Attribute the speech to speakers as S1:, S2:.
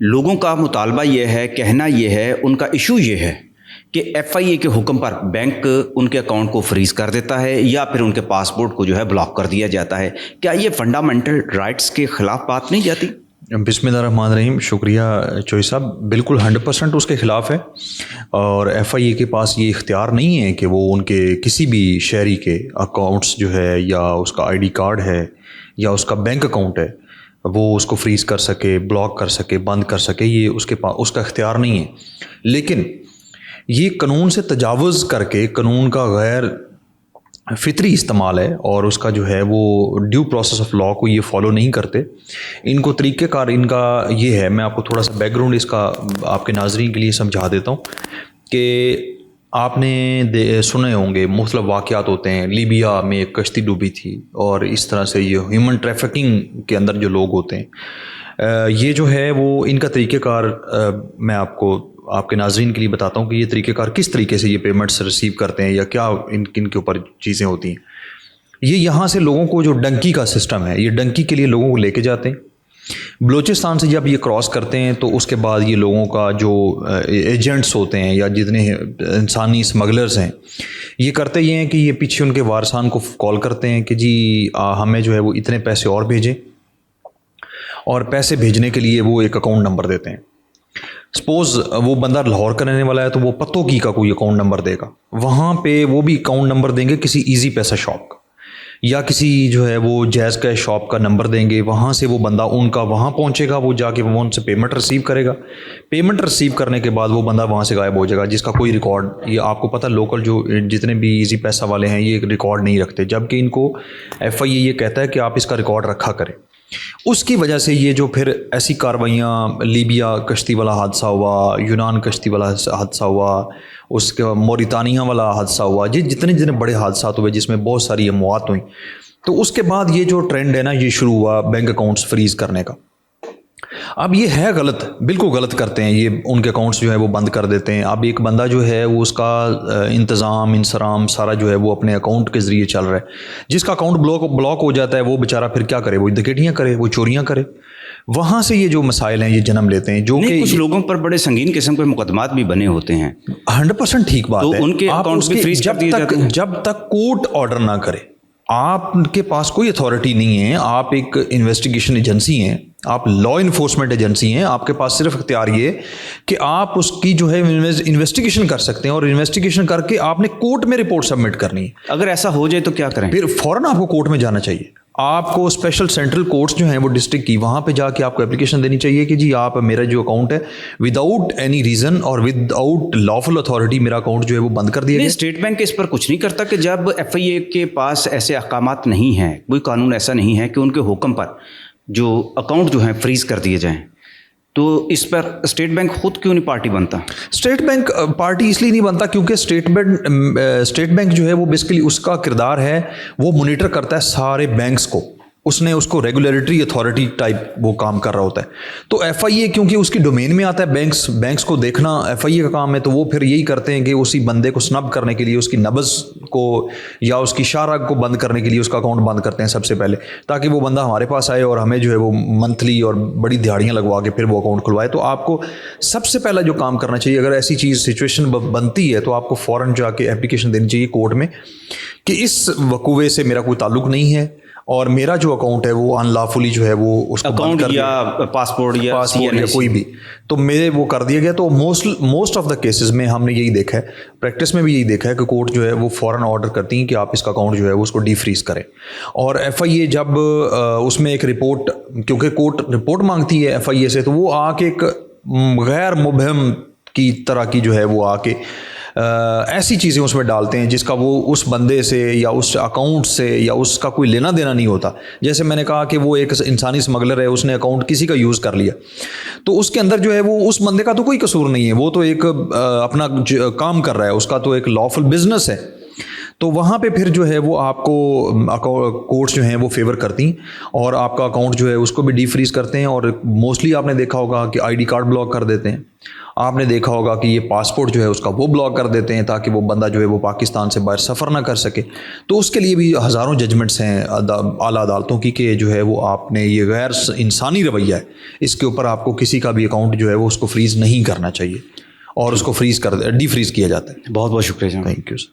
S1: लोगों का मुतालबा ये है, कहना ये है, उनका इशू ये है कि एफआईए के हुक्म पर बैंक उनके अकाउंट को फ्रीज़ कर देता है या फिर उनके पासपोर्ट को जो है ब्लॉक कर दिया जाता है। क्या ये फंडामेंटल राइट्स के ख़िलाफ़ बात नहीं जाती?
S2: बिस्मिल्लाहिर्रहमानिर्रहीम। शुक्रिया चोई साहब। बिल्कुल 100% उसके ख़िलाफ़ है और एफआईए के पास ये इख्तियार नहीं है कि वो उनके किसी भी शहरी के अकाउंट्स जो है या उसका आईडी कार्ड है या उसका बैंक अकाउंट है वो उसको फ्रीज़ कर सके, ब्लॉक कर सके, बंद कर सके। ये उसके पास उसका इख्तियार नहीं है। लेकिन ये कानून से तजावुज़ करके कानून का गैर फितरी इस्तेमाल है और उसका जो है वो ड्यू प्रोसेस ऑफ लॉ को ये फॉलो नहीं करते। इनको तरीक़ेकार इनका ये है, मैं आपको थोड़ा सा बैकग्राउंड इसका आपके नाज़रीन के लिए समझा देता हूँ कि आपने सुने होंगे मुख्तलिफ वाक़यात होते हैं। लीबिया में एक कश्ती डूबी थी और इस तरह से ये ह्यूमन ट्रैफिकिंग के अंदर जो लोग होते हैं ये जो है वो इनका तरीक़ेकार मैं आपको आपके नाज़रीन के लिए बताता हूँ कि ये तरीक़ेकार किस तरीके से ये पेमेंट्स रिसीव करते हैं या क्या इनके ऊपर चीज़ें होती हैं। ये यहाँ से लोगों को जो डंकी का सिस्टम है, ये डंकी के लिए लोगों को लेके जाते हैं। बलूचिस्तान से जब ये क्रॉस करते हैं तो उसके बाद ये लोगों का जो एजेंट्स होते हैं या जितने इंसानी स्मगलर्स हैं ये करते ये हैं कि ये पीछे उनके वारसान को कॉल करते हैं कि जी हमें जो है वो इतने पैसे और भेजें, और पैसे भेजने के लिए वो एक अकाउंट नंबर देते हैं। सपोज़ वो बंदा लाहौर का रहने वाला है तो वो पत्तोकी का कोई अकाउंट नंबर देगा, वहाँ पे वो भी अकाउंट नंबर देंगे किसी इजी पैसा शॉप का या किसी जो है वो जैज़ कैश शॉप का नंबर देंगे। वहाँ से वो बंदा उनका वहाँ पहुँचेगा, वो जाके वो उनसे पेमेंट रिसीव करेगा। पेमेंट रिसीव करने के बाद वो बंदा वहाँ से गायब हो जाएगा जिसका कोई रिकॉर्ड, ये आपको पता लोकल जो जितने भी इजी पैसा वाले हैं ये रिकॉर्ड नहीं रखते, जबकि इनको एफआईए ये कहता है कि आप इसका रिकॉर्ड रखा करें। उसकी वजह से ये जो फिर ऐसी कार्रवाइयाँ, लीबिया कश्ती वाला हादसा हुआ, यूनान कश्ती वाला हादसा हुआ, उसके मोरितानिया वाला हादसा हुआ, जितने जितने बड़े हादसा हुए जिसमें बहुत सारी अमवात हुई, तो उसके बाद ये जो ट्रेंड है ना ये शुरू हुआ बैंक अकाउंट्स फ्रीज़ करने का। अब ये है गलत, बिल्कुल गलत करते हैं ये, उनके अकाउंट्स जो है वो बंद कर देते हैं। अब एक बंदा जो है वो उसका इंतज़ाम इंसराम सारा जो है वो अपने अकाउंट के ज़रिए चल रहा है। जिसका अकाउंट ब्लॉक हो जाता है वो बेचारा फिर क्या करे, वो डकैतियाँ करे, वो चोरियाँ करे। वहाँ से ये जो मसाइल हैं ये जन्म लेते हैं, जो कि
S1: कुछ लोगों पर बड़े संगीन किस्म के मुकदमात भी बने होते हैं।
S2: 100% ठीक बात
S1: तो
S2: है।
S1: उनके अकाउंट्स भी फ्रीज कर दिए जाते हैं
S2: जब तक कोर्ट ऑर्डर ना करे। आपके पास कोई अथॉरिटी नहीं है, आप एक इन्वेस्टिगेशन एजेंसी हैं, आप लॉ इन्फोर्समेंट एजेंसी हैं। आपके पास सिर्फ इख्तियार ये कि आप उसकी जो है इन्वेस्टिगेशन कर सकते हैं और इन्वेस्टिगेशन करके आपने कोर्ट में रिपोर्ट सबमिट करनी है।
S1: अगर ऐसा हो जाए तो क्या करें?
S2: फिर फ़ौरन आपको कोर्ट में जाना चाहिए। आपको स्पेशल सेंट्रल कोर्ट्स जो हैं वो डिस्ट्रिक्ट की, वहाँ पे जाके आपको एप्लीकेशन देनी चाहिए कि जी आप मेरा जो अकाउंट है विदाउट एनी रीज़न और विदाउट लॉफुल अथॉरिटी मेरा अकाउंट जो है वो बंद कर दिया गया।
S1: स्टेट बैंक इस पर कुछ नहीं करता कि जब एफआईए के पास ऐसे अहकामात नहीं हैं, कोई कानून ऐसा नहीं है कि उनके हुक्म पर जो अकाउंट जो है फ्रीज कर दिए जाएं, तो इस पर स्टेट बैंक खुद क्यों नहीं पार्टी बनता?
S2: स्टेट बैंक पार्टी इसलिए नहीं बनता क्योंकि स्टेट बैंक जो है वो बेसिकली उसका किरदार है वो मॉनिटर करता है सारे बैंक्स को, उसने उसको रेगुलेटरी अथॉरिटी टाइप वो काम कर रहा होता है। तो एफआईए क्योंकि उसकी डोमेन में आता है बैंक्स को देखना एफआईए का काम है, तो वो फिर यही करते हैं कि उसी बंदे को स्नब करने के लिए उसकी नब्ज़ को या उसकी शाहराग को बंद करने के लिए उसका अकाउंट बंद करते हैं सबसे पहले, ताकि वो बंदा हमारे पास आए और हमें जो है वो मंथली और बड़ी दिहाड़ियाँ लगवा के फिर वो अकाउंट खुलवाए। तो आपको सबसे पहला जो काम करना चाहिए, अगर ऐसी चीज़ सिचुएशन बनती है तो आपको फ़ौरन जाके एप्लीकेशन देनी चाहिए कोर्ट में कि इस वकूवे से मेरा कोई ताल्लुक़ नहीं है और मेरा जो अकाउंट है वो अनलॉफुली जो है वो उसको
S1: अकाउंट या पासपोर्ट या
S2: कोई भी, तो मेरे वो कर दिया गया। तो मोस्ट ऑफ द केसेस में हमने यही देखा है, प्रैक्टिस में भी यही देखा है कि कोर्ट जो है वो फ़ौरन ऑर्डर करती हैं कि आप इसका अकाउंट जो है वो उसको डीफ्रीज करें। और एफआईए जब उसमें एक रिपोर्ट, क्योंकि कोर्ट रिपोर्ट मांगती है एफआईए से, तो वो आके एक गैर मुबहम की तरह की जो है वो आके ऐसी चीज़ें उसमें डालते हैं जिसका वो उस बंदे से या उस अकाउंट से या उसका कोई लेना देना नहीं होता। जैसे मैंने कहा कि वो एक इंसानी स्मगलर है, उसने अकाउंट किसी का यूज़ कर लिया, तो उसके अंदर जो है वो उस बंदे का तो कोई कसूर नहीं है, वो तो एक अपना काम कर रहा है, उसका तो एक लॉफुल बिजनेस है। तो वहाँ पे फिर जो है वो आपको कोर्ट्स जो हैं वो फेवर करती और आपका अकाउंट जो है उसको भी डीफ्रीज करते हैं। और मोस्टली आपने देखा होगा कि आईडी कार्ड ब्लॉक कर देते हैं, आपने देखा होगा कि ये पासपोर्ट जो है उसका वो ब्लॉक कर देते हैं ताकि वो बंदा जो है वो पाकिस्तान से बाहर सफ़र ना कर सके। तो उसके लिए भी हज़ारों जजमेंट्स हैं आला अदालतों की कि जो है वो आपने ये गैर इंसानी रवैया है, इसके ऊपर आपको किसी का भी अकाउंट जो है वो उसको फ्रीज़ नहीं करना चाहिए और उसको डीफ्रीज़ किया जाता है।
S1: बहुत बहुत शुक्रिया जनाब।
S2: Thank you.